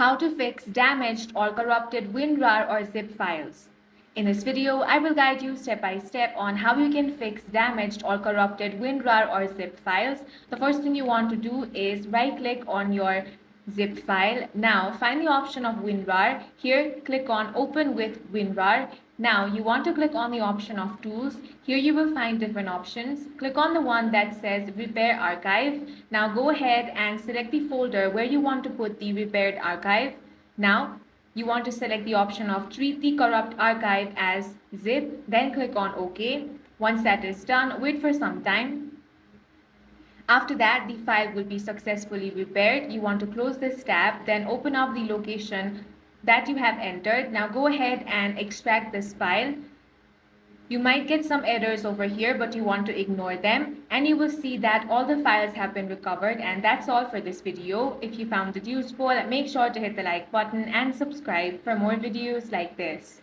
How to fix damaged or corrupted WinRAR or zip files. In this video, I will guide you step by step on how you can fix damaged or corrupted WinRAR or zip files. The first thing you want to do is right click on your zip file. Now find the option of WinRAR. Here click on Open with WinRAR. Now you want to click on the option of Tools. Here you will find different options. Click on the one that says Repair Archive. Now go ahead and select the folder where you want to put the repaired archive. Now you want to select the option of Treat the corrupt archive as zip. Then click on OK. Once that is done, wait for some time. After that, the file will be successfully repaired. You want to close this tab, then open up the location that you have entered. Now go ahead and extract this file. You might get some errors over here, but you want to ignore them, and you will see that all the files have been recovered. And that's all for this video. If you found it useful, make sure to hit the like button and subscribe for more videos like this.